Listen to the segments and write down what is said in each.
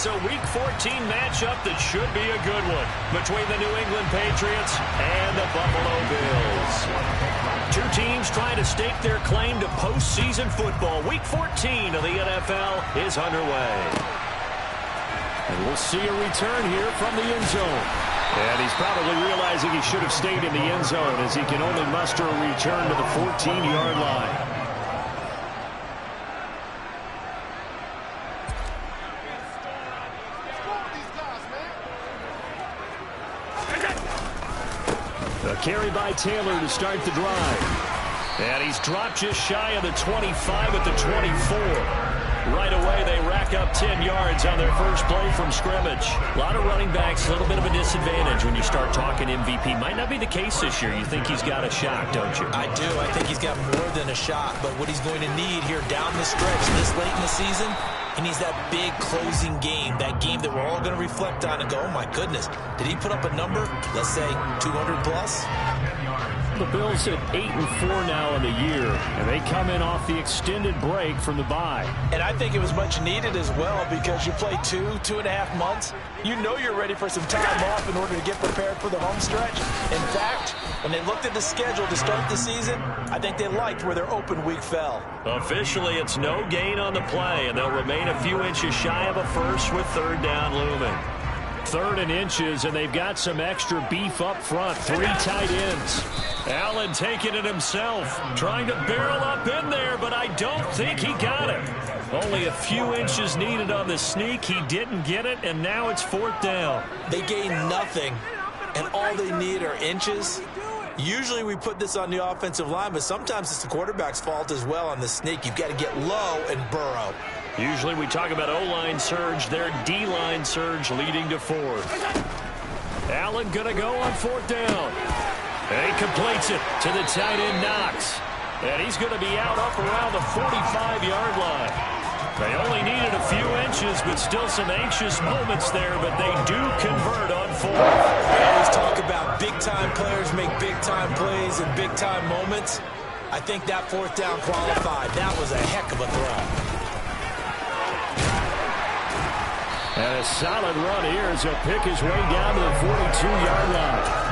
It's a Week 14 matchup that should be a good one between the New England Patriots and the Buffalo Bills. Two teams trying to stake their claim to postseason football. Week 14 of the NFL is underway. And we'll see a return here from the end zone. And he's probably realizing he should have stayed in the end zone as he can only muster a return to the 14-yard line. A carry by Taylor to start the drive. And he's dropped just shy of the 25 at the 24. Right away, they rack up 10 yards on their first play from scrimmage. A lot of running backs, a little bit of a disadvantage when you start talking MVP. Might not be the case this year. You think he's got a shot, don't you? I do. I think he's got more than a shot. But what he's going to need here down the stretch this late in the season, he needs that big closing game, that game that we're all going to reflect on and go, oh, my goodness, did he put up a number, let's say, 200 plus? The Bills at 8-4 now in the year, and they come in off the extended break from the bye. And I think it was much needed as well because you play 2.5 months. You know you're ready for some time off in order to get prepared for the home stretch. In fact, when they looked at the schedule to start the season, I think they liked where their open week fell. Officially, it's no gain on the play, and they'll remain a few inches shy of a first with third down looming. 3rd and inches, and they've got some extra beef up front. 3 tight ends. Allen taking it himself, trying to barrel up in there, but I don't think he got it. Only a few inches needed on the sneak. He didn't get it, and now it's 4th down. They gain nothing, and all they need are inches. Usually we put this on the offensive line, but sometimes it's the quarterback's fault as well on the sneak. You've got to get low and burrow. Usually we talk about O-line surge, their D-line surge leading to 4th. Allen going to go on 4th down. And he completes it to the tight end Knox. And he's going to be out up around the 45-yard line. They only needed a few inches, but still some anxious moments there, but they do convert on 4th. We always talk about big-time players make big-time plays and big-time moments. I think that 4th down qualified. That was a heck of a throw. And a solid run here as he'll pick his way down to the 42-yard line.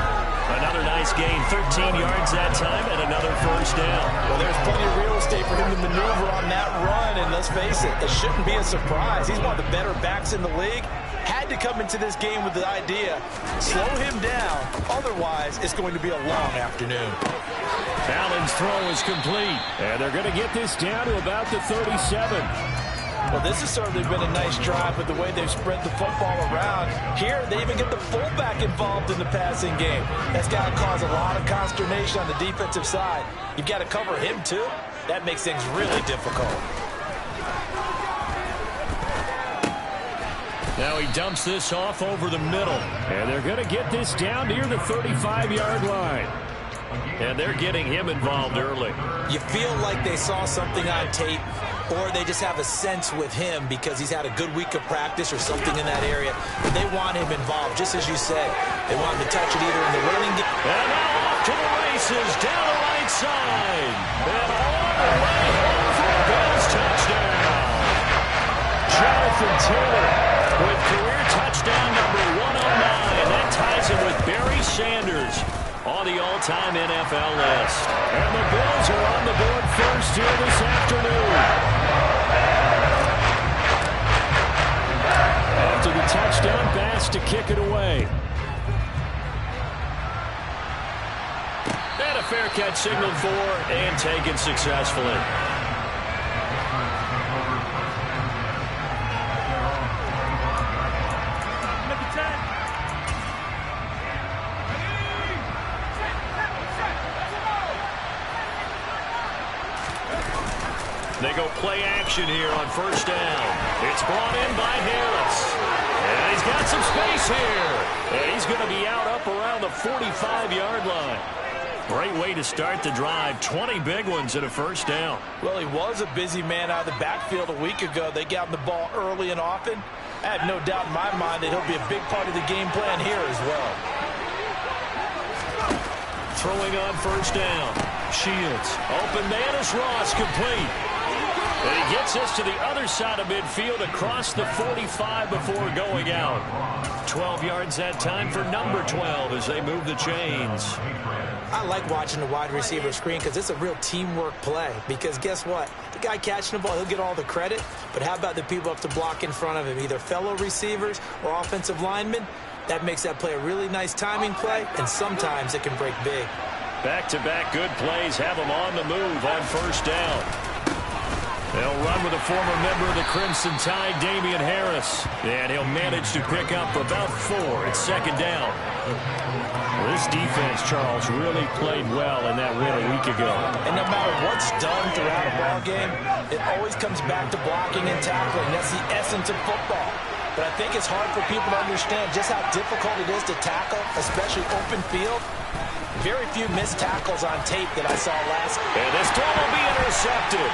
Another nice gain, 13 yards that time, and another first down. Well, there's plenty of real estate for him to maneuver on that run, and let's face it, it shouldn't be a surprise. He's one of the better backs in the league. Had to come into this game with the idea, slow him down, otherwise it's going to be a long afternoon. Allen's throw is complete, and they're going to get this down to about the 37. Well, this has certainly been a nice drive with the way they've spread the football around. Here, they even get the fullback involved in the passing game. That's got to cause a lot of consternation on the defensive side. You've got to cover him, too. That makes things really difficult. Now he dumps this off over the middle. And they're going to get this down near the 35-yard line. And they're getting him involved early. You feel like they saw something on tape, or they just have a sense with him because he's had a good week of practice or something in that area. But they want him involved, just as you said. They want him to touch it either in the running game. And now off to the races, down the right side. And all the way home for a Bills touchdown. Jonathan Taylor with career touchdown number 109. That ties him with Barry Sanders on the all-time NFL list. And the Bills are on the board first here this afternoon. After the touchdown pass to kick it away. And a fair catch signaled for and taken successfully. They go play action here on first down. It's brought in by Harris. And he's got some space here. And he's going to be out up around the 45-yard line. Great way to start the drive. 20 big ones and a first down. Well, he was a busy man out of the backfield a week ago. They got him the ball early and often. I have no doubt in my mind that he'll be a big part of the game plan here as well. Throwing on first down. Shields. Open man is Ross, complete. And he gets this to the other side of midfield across the 45 before going out. 12 yards that time for number 12 as they move the chains. I like watching the wide receiver screen because it's a real teamwork play. Because guess what? The guy catching the ball, he'll get all the credit. But how about the people up to block in front of him, either fellow receivers or offensive linemen? That makes that play a really nice timing play, and sometimes it can break big. Back-to-back good plays have them on the move on first down. They'll run with a former member of the Crimson Tide, Damian Harris. And he'll manage to pick up about 4 at second down. This defense, Charles, really played well in that win a week ago. And no matter what's done throughout a ball game, it always comes back to blocking and tackling. That's the essence of football. But I think it's hard for people to understand just how difficult it is to tackle, especially open field. Very few missed tackles on tape that I saw last. And this throw will be intercepted.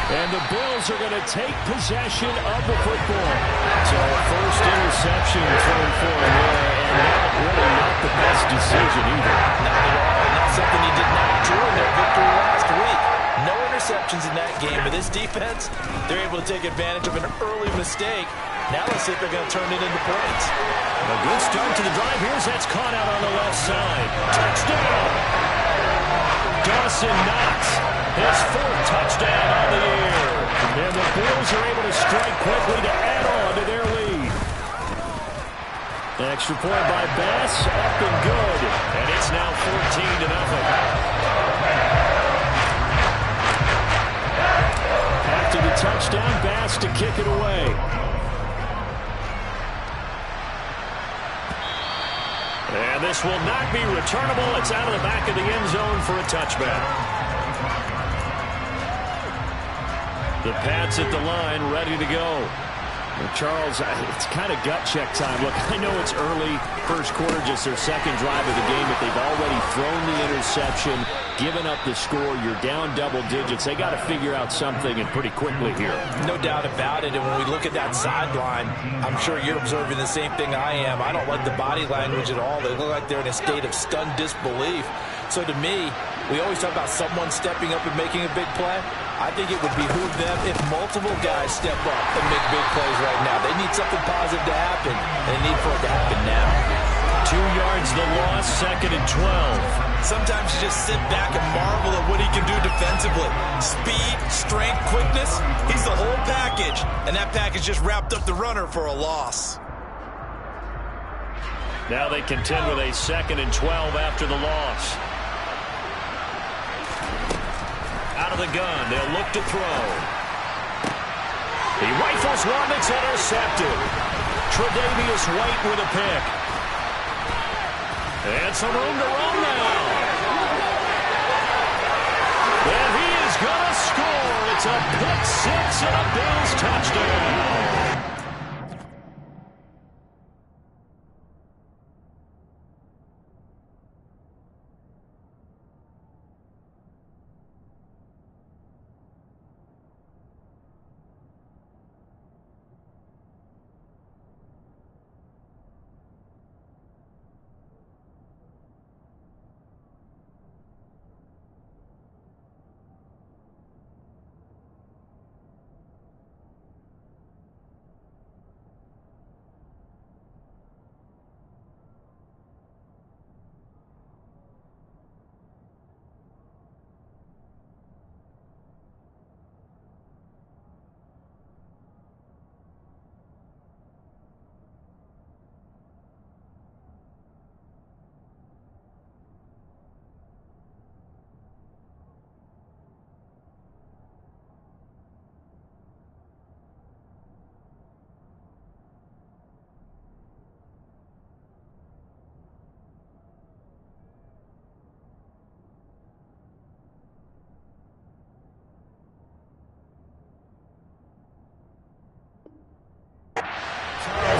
And the Bills are going to take possession of the football. So first interception thrown for him there, and that really not the best decision either. Not at all, and that's something he did not do in their victory last week. No interceptions in that game, but this defense, they're able to take advantage of an early mistake. Now let's see if they're going to turn it into points. A good start to the drive. Here's that's caught out on the left side. Touchdown! Dawson Knox, his 4th touchdown on the year. And the Bills are able to strike quickly to add on to their lead. An extra point by Bass, up and good. And it's now 14-0. After the touchdown, Bass to kick it away. And this will not be returnable. It's out of the back of the end zone for a touchback. The Pats at the line, ready to go. Well, Charles, it's kind of gut check time. Look, I know it's early, first quarter, just their second drive of the game, but they've already thrown the interception, given up the score. You're down double digits. They got to figure out something, and pretty quickly here. No doubt about it. And when we look at that sideline, I'm sure you're observing the same thing I am. I don't like the body language at all. They look like they're in a state of stunned disbelief. So to me, we always talk about someone stepping up and making a big play. I think it would behoove them if multiple guys step up and make big plays right now. They need something positive to happen, and they need for it to happen now. 2 yards the loss, 2nd and 12. Sometimes you just sit back and marvel at what he can do defensively. Speed, strength, quickness, he's the whole package. And that package just wrapped up the runner for a loss. Now they contend with a 2nd and 12 after the loss. Out of the gun, they'll look to throw. He rifles one that's intercepted. Tre'Davious White with a pick. And some room to run now. And he is going to score. It's a pick six and a Bills touchdown.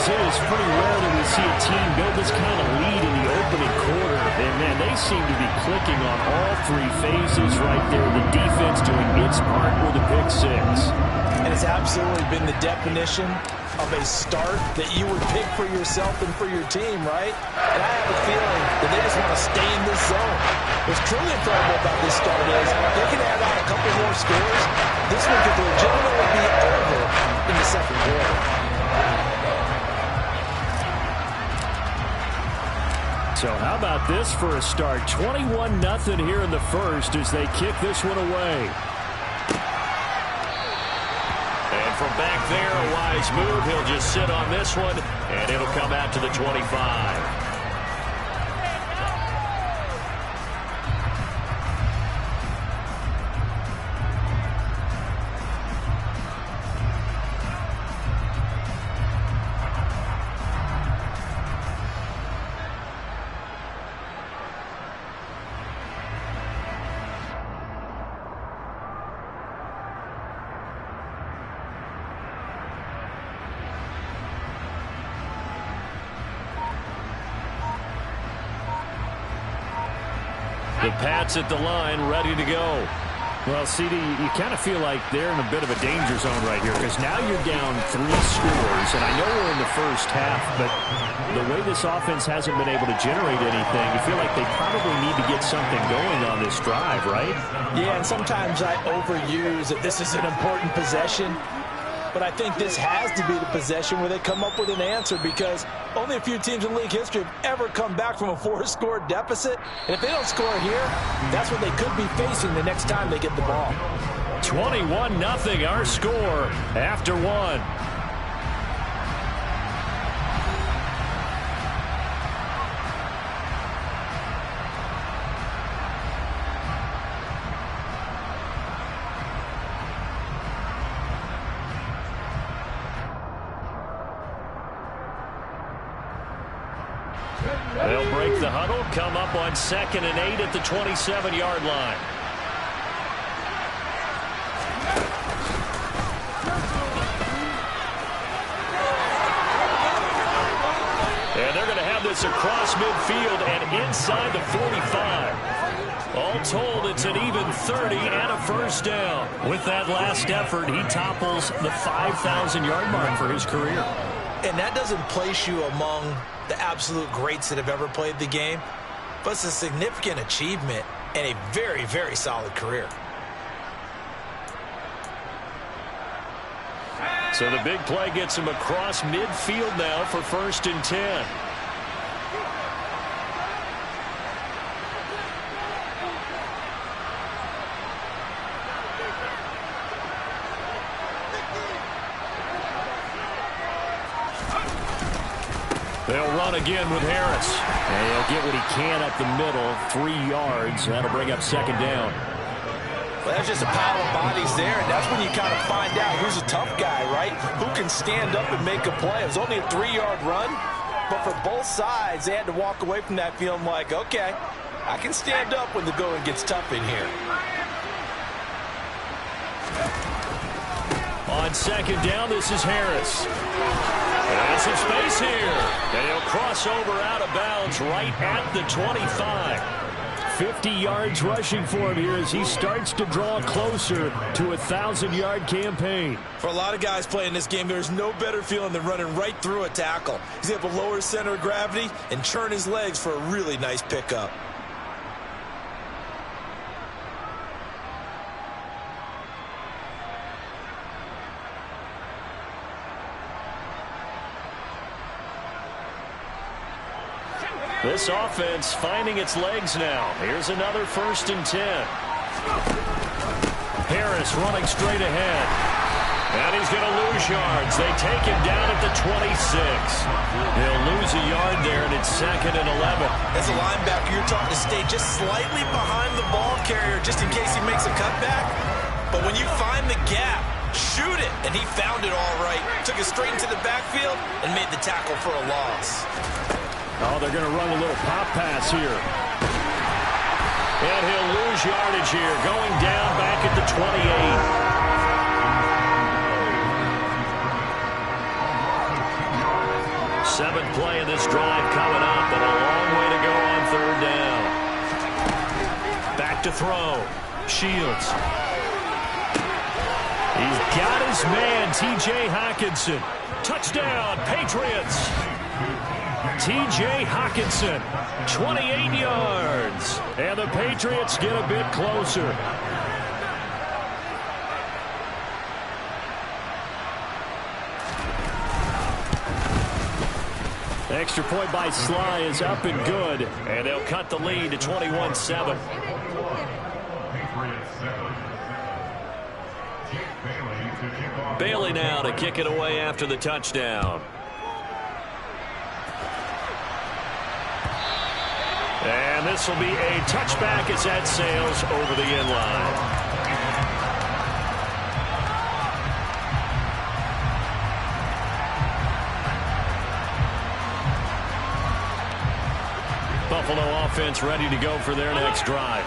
It is pretty rare that we see a team build this kind of lead in the opening quarter. And, man, they seem to be clicking on all 3 phases right there. The defense doing its part with a pick six. And it's absolutely been the definition of a start that you would pick for yourself and for your team, right? And I have a feeling that they just want to stay in this zone. What's truly incredible about this start is they can add on a couple more scores. This one could legitimately be over in the second quarter. So how about this for a start? 21-0 here in the first as they kick this one away. And from back there, a wise move. He'll just sit on this one, and it'll come out to the 25. The Pats at the line, ready to go. Well, CD, you kind of feel like they're in a bit of a danger zone right here because now you're down 3 scores, and I know we're in the first half, but the way this offense hasn't been able to generate anything, you feel like they probably need to get something going on this drive, right? Yeah, and sometimes I overuse that this is an important possession. But I think this has to be the possession where they come up with an answer because only a few teams in league history have ever come back from a 4-score deficit. And if they don't score here, that's what they could be facing the next time they get the ball. 21-0 our score after one. They'll break the huddle, come up on 2nd and 8 at the 27-yard line. And they're going to have this across midfield and inside the 45. All told, it's an even 30 and a first down. With that last effort, he topples the 5,000-yard mark for his career. And that doesn't place you among the absolute greats that have ever played the game, but it's a significant achievement and a very, very solid career. So the big play gets him across midfield now for 1st and 10. They'll run again with Harris. And he'll get what he can up the middle, 3 yards. That'll bring up 2nd down. Well, that's just a pile of bodies there, and that's when you kind of find out who's a tough guy, right? Who can stand up and make a play. It was only a 3-yard run, but for both sides, they had to walk away from that feeling like, okay, I can stand up when the going gets tough in here. On 2nd down, this is Harris. There's some space here. And he'll cross over out of bounds right at the 25. 50 yards rushing for him here as he starts to draw closer to a 1,000-yard campaign. For a lot of guys playing this game, there's no better feeling than running right through a tackle. He's able to lower his center of gravity and churn his legs for a really nice pickup. This offense finding its legs now. Here's another 1st and 10. Harris running straight ahead. And he's going to lose yards. They take him down at the 26. They'll lose a yard there, and it's 2nd and 11. As a linebacker, you're taught to stay just slightly behind the ball carrier just in case he makes a cutback. But when you find the gap, shoot it. And he found it all right. Took it straight into the backfield and made the tackle for a loss. Oh, they're going to run a little pop pass here. And he'll lose yardage here, going down back at the 28. 7th play of this drive coming up, but a long way to go on 3rd down. Back to throw. Shields. He's got his man, T.J. Hockenson. Touchdown, Patriots. T.J. Hockenson, 28 yards. And the Patriots get a bit closer. Extra point by Sly is up and good. And they'll cut the lead to 21-7. Bailey now to kick it away after the touchdown. And this will be a touchback as that sails over the end line. Buffalo offense ready to go for their next drive.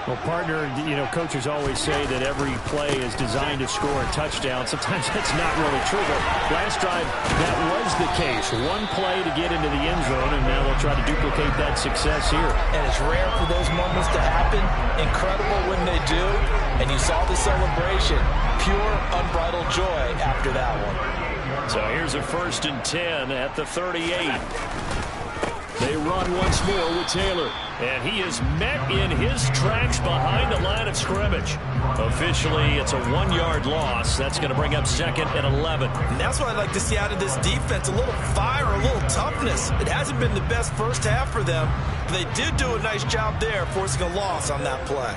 Well, partner, coaches always say that every play is designed to score a touchdown. Sometimes that's not really true, but last drive, that was the case. One play to get into the end zone, and now they'll try to duplicate that success here. And it's rare for those moments to happen. Incredible when they do. And you saw the celebration. Pure, unbridled joy after that one. So here's a 1st and 10 at the 38. They run once more with Taylor. And he is met in his tracks behind the line of scrimmage. Officially, it's a 1-yard loss. That's going to bring up 2nd and 11. And that's what I'd like to see out of this defense. A little fire, a little toughness. It hasn't been the best first half for them. But they did do a nice job there, forcing a loss on that play.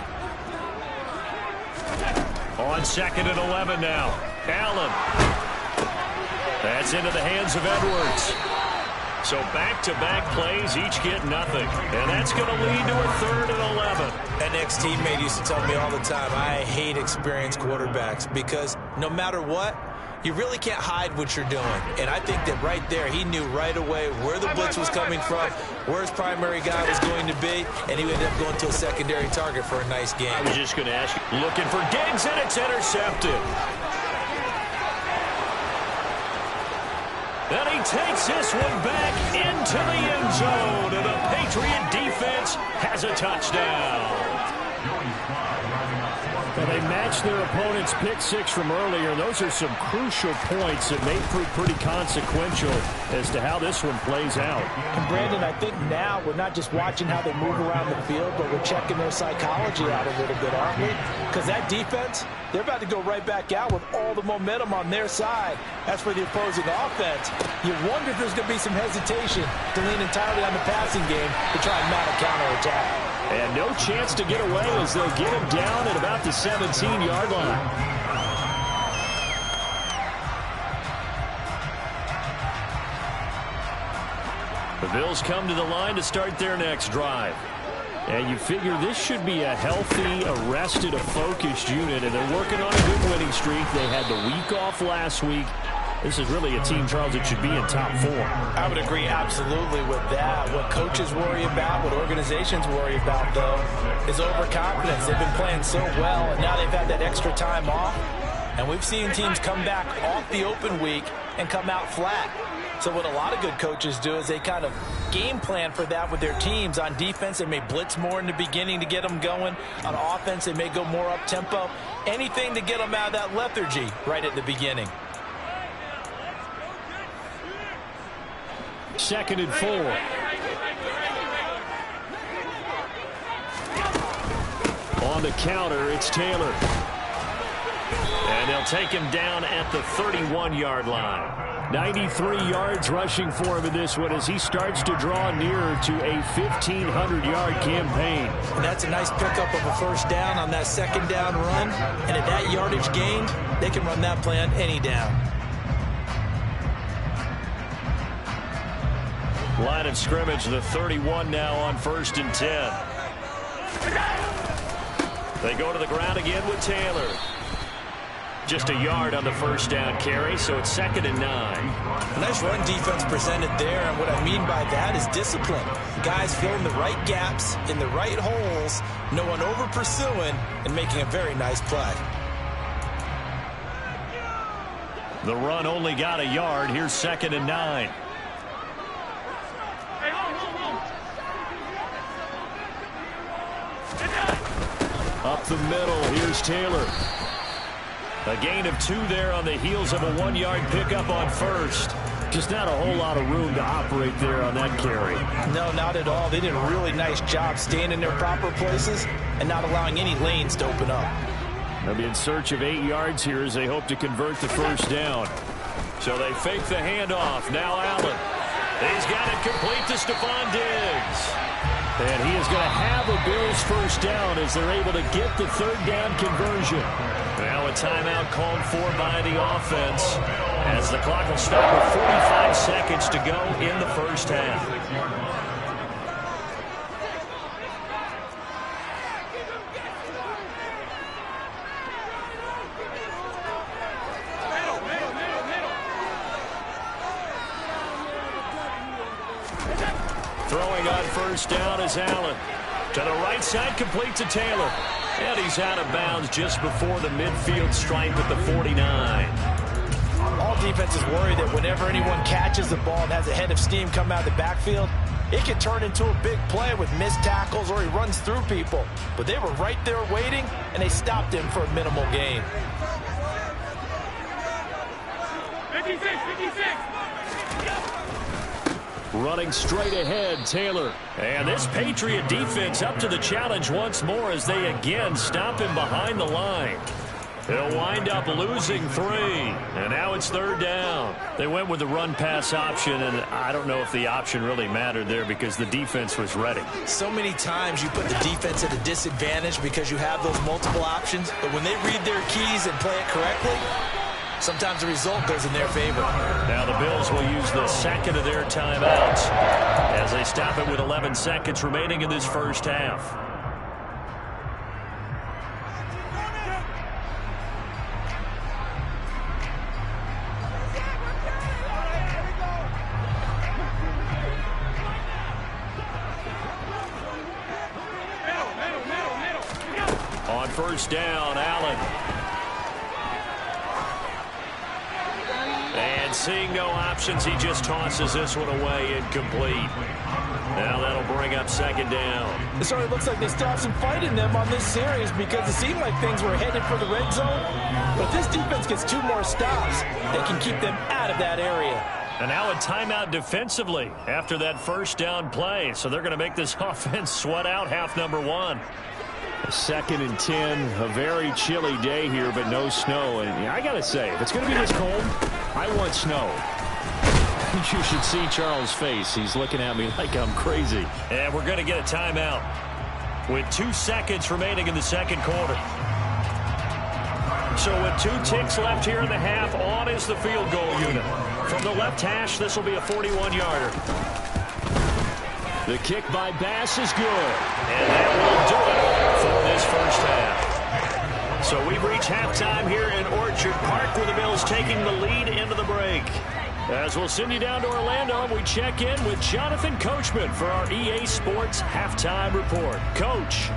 On 2nd and 11 now. Allen. That's into the hands of Edwards. So back-to-back plays, each get nothing. And that's going to lead to a 3rd and 11. An ex-teammate used to tell me all the time, I hate experienced quarterbacks because no matter what, you really can't hide what you're doing. And I think that right there, he knew right away where the blitz was coming from, where his primary guy was going to be, and he ended up going to a secondary target for a nice game. I was just going to ask you, looking for Diggs, and it's intercepted. And he takes this one back into the end zone. And the Patriot defense has a touchdown. Well, they matched their opponent's pick six from earlier. Those are some crucial points that may prove pretty consequential as to how this one plays out. And Brandon, I think now we're not just watching how they move around the field, but we're checking their psychology out a little bit, aren't we? Because that defense, they're about to go right back out with all the momentum on their side. As for the opposing offense, you wonder if there's going to be some hesitation to lean entirely on the passing game to try and mount a counterattack. And no chance to get away as they'll get him down at about the 17-yard line. The Bills come to the line to start their next drive. And you figure this should be a healthy, arrested, focused unit, and they're working on a good winning streak. They had the week off last week. This is really a team, Charles, that should be in top form. I would agree absolutely with that. What coaches worry about, what organizations worry about, though, is overconfidence. They've been playing so well, and now they've had that extra time off. And we've seen teams come back off the open week and come out flat. So what a lot of good coaches do is they kind of game plan for that with their teams. On defense, they may blitz more in the beginning to get them going. On offense, they may go more up-tempo. Anything to get them out of that lethargy right at the beginning. 2nd and 4. On the counter, it's Taylor. And they'll take him down at the 31-yard line. 93 yards rushing for him in this one as he starts to draw nearer to a 1,500-yard campaign. And that's a nice pickup of a first down on that second down run. And at that yardage gained, they can run that play on any down. Line of scrimmage, the 31 now on 1st and 10. They go to the ground again with Taylor. Just a yard on the first down carry, so it's 2nd and 9. A nice run defense presented there, and what I mean by that is discipline. Guys filling the right gaps in the right holes, no one over pursuing, and making a very nice play. The run only got a yard. Here's 2nd and 9. Up the middle, here's Taylor. A gain of 2 there on the heels of a 1-yard pickup on first. Just not a whole lot of room to operate there on that carry. No, not at all. They did a really nice job staying in their proper places and not allowing any lanes to open up. They'll be in search of 8 yards here as they hope to convert the first down. So they fake the handoff. Now Allen. He's got it complete to Stephon Diggs. And he is going to have a Bills first down as they're able to get the third down conversion. Now a timeout called for by the offense as the clock will stop with 45 seconds to go in the first half. Throwing on first down is Allen. To the right side, complete to Taylor. And he's out of bounds just before the midfield stripe at the 49. All defenses worry that whenever anyone catches the ball and has a head of steam come out of the backfield, it can turn into a big play with missed tackles or he runs through people. But they were right there waiting, and they stopped him for a minimal gain. 56. Running straight ahead, Taylor. And this Patriot defense up to the challenge once more as they again stop him behind the line. They'll wind up losing 3. And now it's third down. They went with the run-pass option, and I don't know if the option really mattered there because the defense was ready. So many times you put the defense at a disadvantage because you have those multiple options. But when they read their keys and play it correctly, sometimes the result goes in their favor. Now the Bills will use the second of their timeouts as they stop it with 11 seconds remaining in this first half. On first down, Allen. And seeing no options, he just tosses this one away incomplete. Now that'll bring up second down. It sort of looks like they still have some fight in them on this series because it seemed like things were headed for the red zone. But this defense gets 2 more stops. They can keep them out of that area. And now a timeout defensively after that first down play. So they're going to make this offense sweat out half number 1. 2nd and 10, a very chilly day here, but no snow. And I got to say, if it's going to be this cold, I want snow. You should see Charles' face. He's looking at me like I'm crazy. And we're going to get a timeout with 2 seconds remaining in the second quarter. So with 2 ticks left here in the half, on is the field goal unit. From the left hash, this will be a 41-yarder. The kick by Bass is good. And that will do it for this first half. So we've reached halftime here in Orchard Park with the Bills taking the lead into the break. As we'll send you down to Orlando, we check in with Jonathan Coachman for our EA Sports Halftime Report. Coach.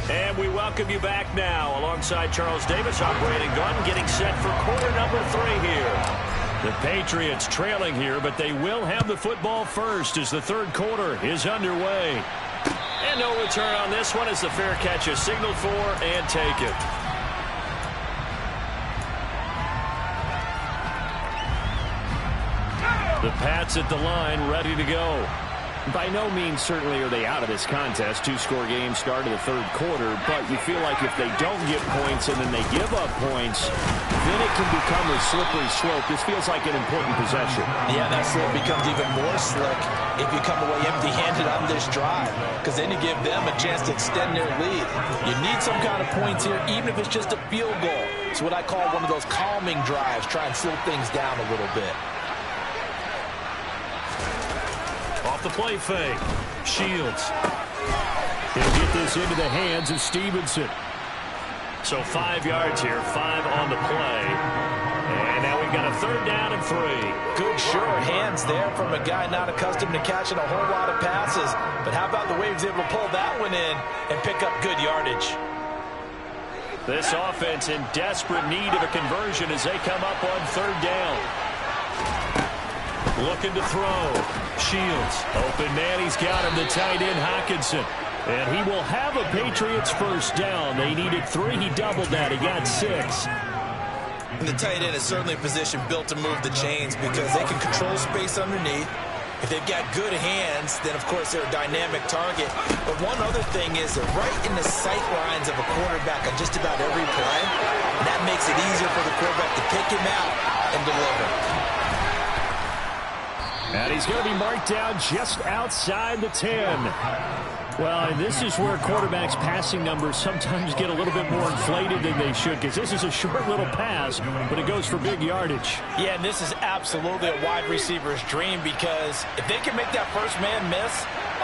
And we welcome you back now alongside Charles Davis operating gun, getting set for quarter number 3 here. The Patriots trailing here, but they will have the football first as the third quarter is underway. And no return on this one as the fair catch is signaled for and taken. The Pats at the line, ready to go. By no means certainly are they out of this contest. 2-score game start of the third quarter, but you feel like if they don't get points and then they give up points, then it can become a slippery slope. This feels like an important possession. Yeah, that slope becomes even more slick if you come away empty-handed on this drive, because then you give them a chance to extend their lead. You need some kind of points here, even if it's just a field goal. It's what I call one of those calming drives, try and slow things down a little bit. Off the play fake. Shields. He'll get this into the hands of Stevenson. So 5 yards here, 5 on the play. And now we've got a third down and 3. Good, sure hands there from a guy not accustomed to catching a whole lot of passes. But how about the way he was able to pull that one in and pick up good yardage? This offense in desperate need of a conversion as they come up on third down. Looking to throw. Shields. Open man, he's got him. The tight end, Hockenson. And he will have a Patriots first down. They needed 3. He doubled that. He got 6. And the tight end is certainly a position built to move the chains because they can control space underneath. If they've got good hands, then, of course, they're a dynamic target. But one other thing is they're right in the sight lines of a quarterback on just about every play. And that makes it easier for the quarterback to pick him out and deliver. And he's going to be marked down just outside the 10. Well, and this is where quarterbacks' passing numbers sometimes get a little bit more inflated than they should, because this is a short little pass, but it goes for big yardage. Yeah, and this is absolutely a wide receiver's dream, because if they can make that first man miss,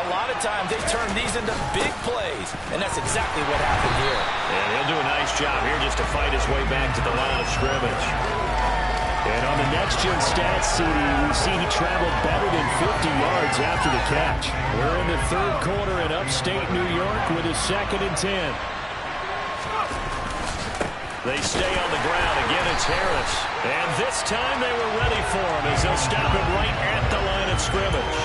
a lot of times they turn these into big plays, and that's exactly what happened here. And he'll do a nice job here just to fight his way back to the line of scrimmage. And on the next-gen stats, CD, we see he traveled better than 50 yards after the catch. We're in the third quarter in upstate New York with a 2nd and 10. They stay on the ground. Again, it's Harris. And this time they were ready for him as they'll stop him right at the line of scrimmage.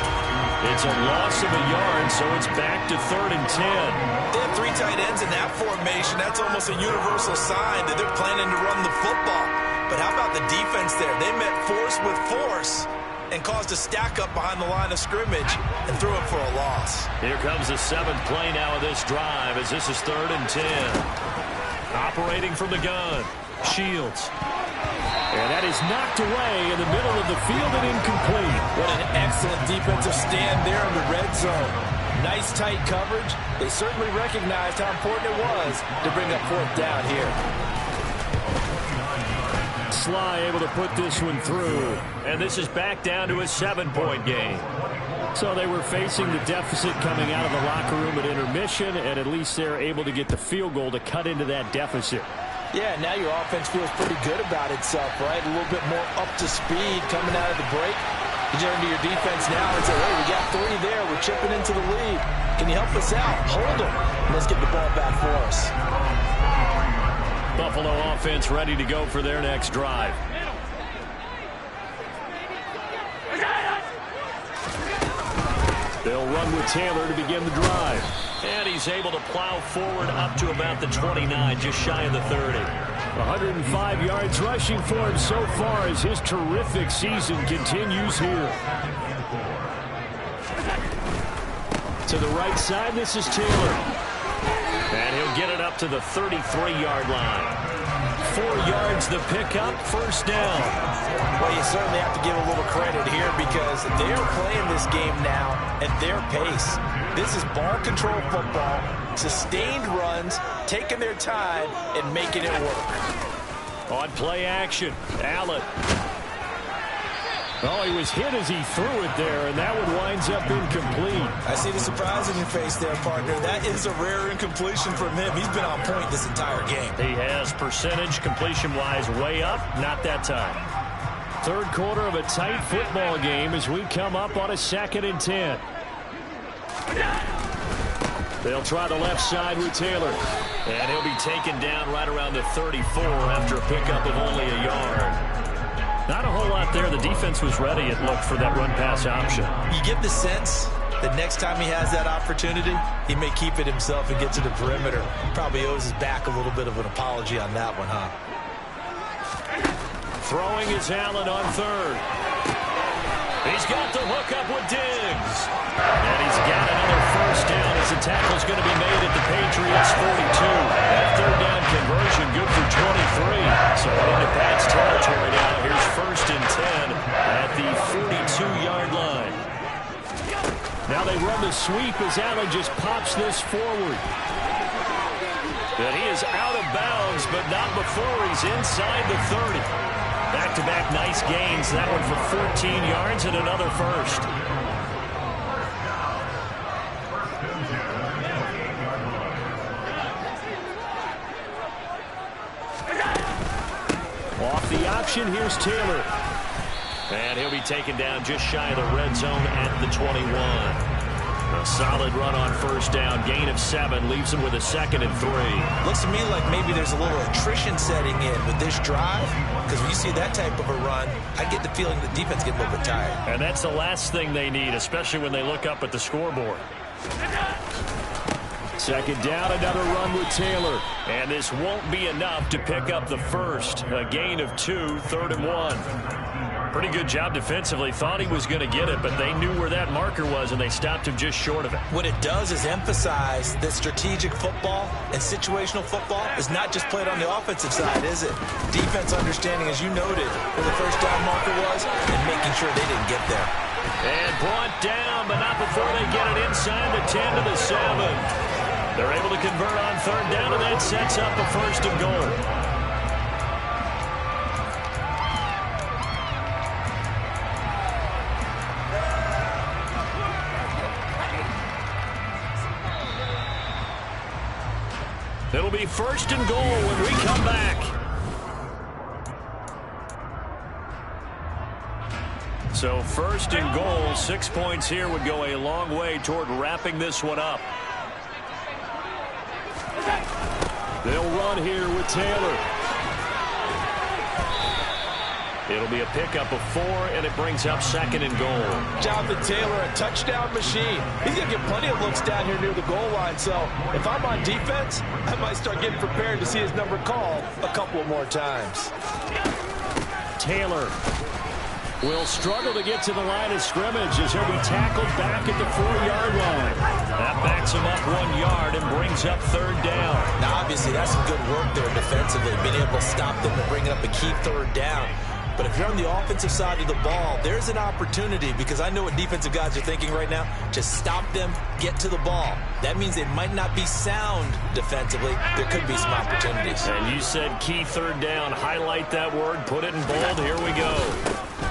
It's a loss of a yard, so it's back to 3rd and 10. They have 3 tight ends in that formation. That's almost a universal sign that they're planning to run the football. But how about the defense there? They met force with force and caused a stack up behind the line of scrimmage and threw it for a loss. Here comes the 7th play now of this drive as this is 3rd and 10. Operating from the gun, Shields. And that is knocked away in the middle of the field and incomplete. What an excellent defensive stand there in the red zone. Nice tight coverage. They certainly recognized how important it was to bring up 4th down here. Sly able to put this one through. And this is back down to a 7-point game. So they were facing the deficit coming out of the locker room at intermission, and at least they're able to get the field goal to cut into that deficit. Yeah, now your offense feels pretty good about itself, right? A little bit more up to speed coming out of the break. You turn to your defense now and say, hey, we got 3 there. We're chipping into the lead. Can you help us out? Hold them. Let's get the ball back for us. Buffalo offense ready to go for their next drive. They'll run with Taylor to begin the drive. And he's able to plow forward up to about the 29, just shy of the 30. 105 yards rushing for him so far as his terrific season continues here. To the right side, this is Taylor. And he'll get it up to the 33-yard line. 4 yards the pickup, 1st down. Well, you certainly have to give a little credit here because they're playing this game now at their pace. This is ball control football, sustained runs, taking their time and making it work. On play action, Allen. Oh, he was hit as he threw it there, and that one winds up incomplete. I see the surprise in your face there, partner. That is a rare incompletion from him. He's been on point this entire game. He has percentage completion-wise way up, not that time. Third quarter of a tight football game as we come up on a 2nd and 10. They'll try the left side with Taylor. And he'll be taken down right around the 34 after a pickup of only a yard. Not a whole lot there. The defense was ready, it looked, for that run-pass option. You get the sense that next time he has that opportunity, he may keep it himself and get to the perimeter. Probably owes his back a little bit of an apology on that one, huh? Throwing is Allen on 3rd. He's got the hookup with Diggs. And he's got another 1st down as the tackle's going to be made at the Patriots' 42. That 3rd down conversion good for 23. So into Pat's territory now. Here's 1st and 10 at the 42-yard line. Now they run the sweep as Allen just pops this forward. But he is out of bounds, but not before he's inside the 30. Back-to-back nice gains. That one for 14 yards and another 1st. Off the option, here's Taylor. And he'll be taken down just shy of the red zone at the 21. A solid run on 1st down. Gain of 7 leaves him with a 2nd and 3. Looks to me like maybe there's a little attrition setting in with this drive. Because when you see that type of a run, I get the feeling the defense gets a little bit tired. And that's the last thing they need, especially when they look up at the scoreboard. Second down, another run with Taylor. And this won't be enough to pick up the first. A gain of 2, 3rd and 1. Pretty good job defensively. Thought he was going to get it, but they knew where that marker was, and they stopped him just short of it. What it does is emphasize that strategic football and situational football is not just played on the offensive side, is it? Defense understanding, as you noted, where the first down marker was and making sure they didn't get there. And brought down, but not before they get it inside the 10 to the 7. They're able to convert on 3rd down, and that sets up a 1st and goal. It'll be 1st and goal when we come back. So 1st and goal, 6 points here would go a long way toward wrapping this one up. They'll run here with Taylor. It'll be a pickup of 4, and it brings up 2nd and goal. Jonathan Taylor, a touchdown machine. He's going to get plenty of looks down here near the goal line. So if I'm on defense, I might start getting prepared to see his number called a couple more times. Taylor will struggle to get to the line of scrimmage as he'll be tackled back at the 4-yard line. That backs him up 1 yard and brings up 3rd down. Now, obviously, that's some good work there defensively, being able to stop them and bringing up a key 3rd down. But if you're on the offensive side of the ball, there's an opportunity, because I know what defensive guys are thinking right now. Just stop them, get to the ball. That means they might not be sound defensively. There could be some opportunities. And you said key 3rd down. Highlight that word. Put it in bold. Here we go.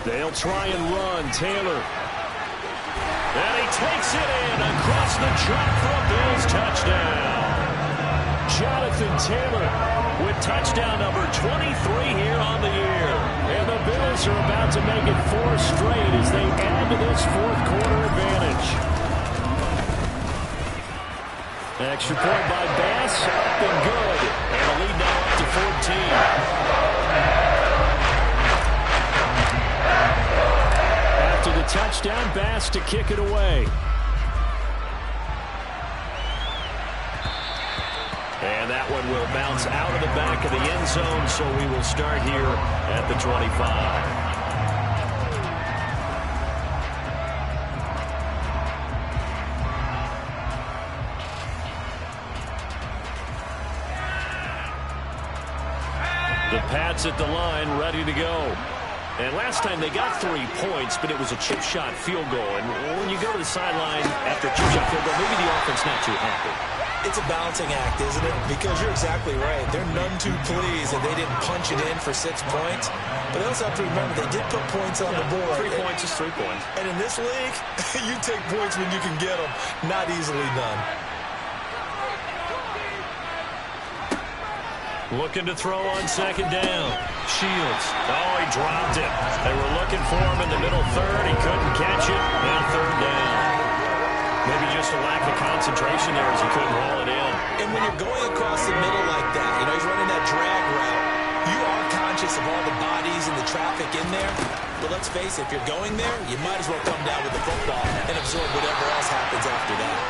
They'll try and run. Taylor. And he takes it in across the track for a Bills touchdown. Jonathan Taylor with touchdown number 23 here on the year. And the Bills are about to make it 4 straight as they add to this 4th quarter advantage. Extra point by Bass, up and good. And a lead now up to 14. After the touchdown, Bass to kick it away. And that one will bounce out of the back of the end zone, so we will start here at the 25. The Pats at the line, ready to go. And last time they got 3 points, but it was a chip shot field goal. And when you go to the sideline after a chip shot field goal, maybe the offense not too happy. It's a balancing act, isn't it? Because you're exactly right. They're none too pleased that they didn't punch it in for 6 points. But they also have to remember they did put points on the board. 3 points is 3 points. And in this league, you take points when you can get them. Not easily done. Looking to throw on 2nd down. Shields. Oh, he dropped it. They were looking for him in the middle 3rd. He couldn't catch it. Now 3rd down. Maybe just a lack of concentration there as he couldn't roll it in. And when you're going across the middle like that, you know, he's running that drag route, you are conscious of all the bodies and the traffic in there. But let's face it, if you're going there, you might as well come down with the football and absorb whatever else happens after that.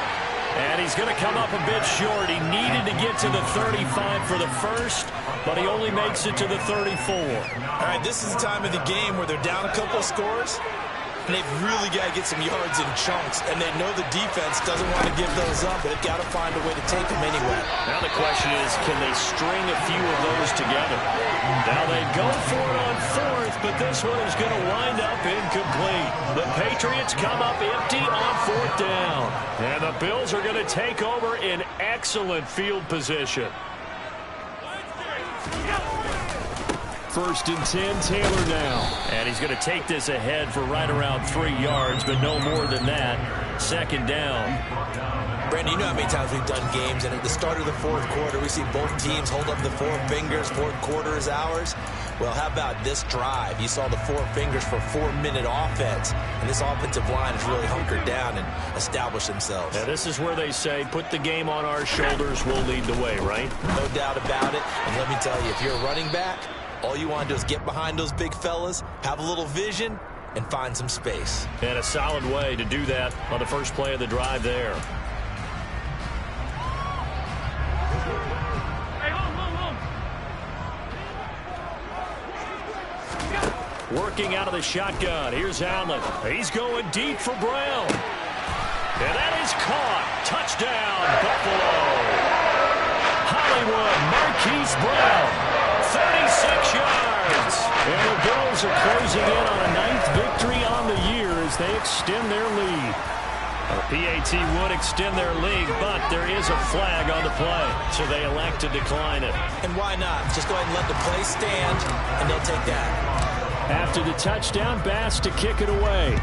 And he's going to come up a bit short. He needed to get to the 35 for the first, but he only makes it to the 34. All right, this is the time of the game where they're down a couple of scores, and they've really got to get some yards in chunks, and they know the defense doesn't want to give those up, but they've got to find a way to take them anyway. Now the question is, can they string a few of those together? Now they go for it on 4th, but this one is going to wind up incomplete. The Patriots come up empty on 4th down, and the Bills are going to take over in excellent field position. 1st and 10, Taylor now. And he's going to take this ahead for right around 3 yards, but no more than that. 2nd down. Brandon, you know how many times we've done games, and at the start of the 4th quarter, we see both teams hold up the 4 fingers, 4th quarter is ours. Well, how about this drive? You saw the 4 fingers for 4-minute offense, and this offensive line has really hunkered down and established themselves. Now, this is where they say, put the game on our shoulders, we'll lead the way, right? No doubt about it, and let me tell you, if you're a running back, all you want to do is get behind those big fellas, have a little vision, and find some space. And a solid way to do that on the first play of the drive there. Working out of the shotgun. Here's Allen. He's going deep for Brown. And that is caught. Touchdown, Buffalo. Hollywood Marquise Brown, 36 yards. And the Bills are closing in on a 9th victory on the year as they extend their lead. A PAT would extend their lead, but there is a flag on the play, so they elect to decline it. And why not? Just go ahead and let the play stand, and they'll take that. After the touchdown, Bass to kick it away.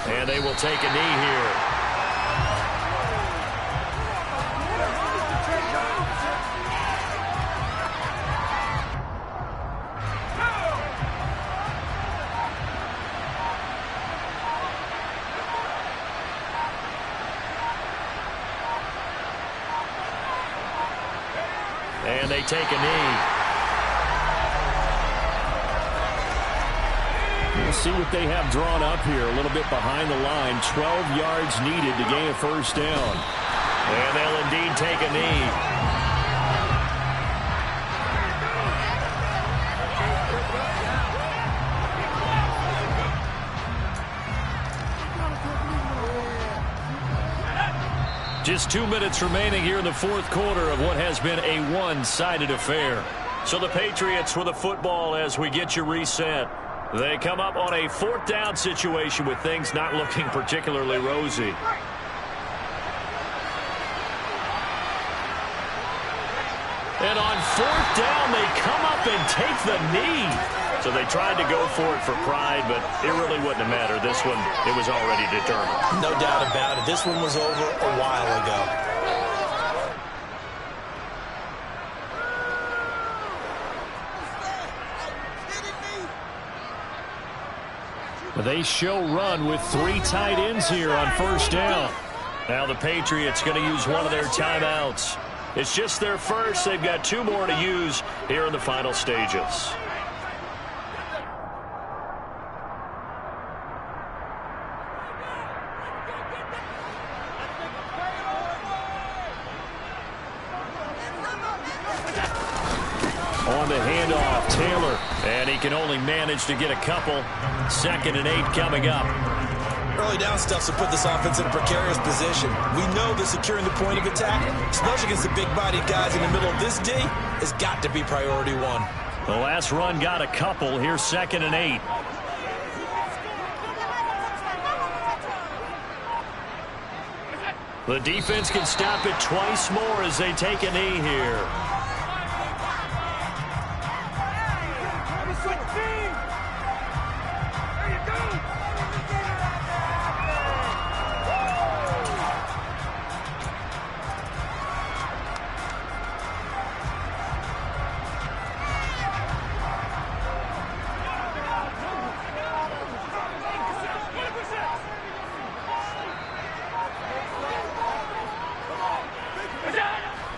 And they will take a knee here. And they take a knee. We'll see what they have drawn up here. A little bit behind the line. 12 yards needed to gain a first down. And they'll indeed take a knee. Just 2 minutes remaining here in the fourth quarter of what has been a one-sided affair. So the Patriots with the football as we get you reset. They come up on a fourth down situation with things not looking particularly rosy. And on fourth down, they come up and take the knee. So they tried to go for it for pride, but it really wouldn't have mattered. This one, it was already determined. No doubt about it. This one was over a while ago. They show run with 3 tight ends here on first down. Now the Patriots going to use one of their timeouts. It's just their first. They've got 2 more to use here in the final stages. On the handoff, Taylor. And he can only manage to get a couple. 2nd and 8 coming up. Early down stuff to put this offense in a precarious position. We know that securing the point of attack, especially against the big-bodied guys in the middle of this D, has got to be priority 1. The last run got a couple. Here's 2nd and 8. The defense can stop it twice more as they take a knee here.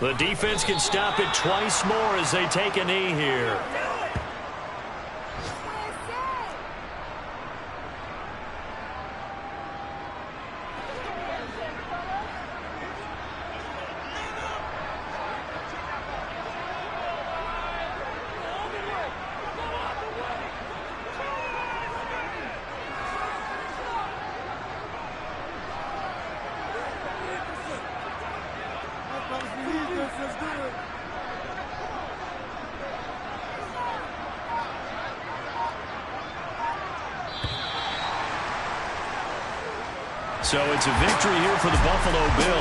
The defense can stop it twice more as they take a knee here. So it's a victory here for the Buffalo Bills.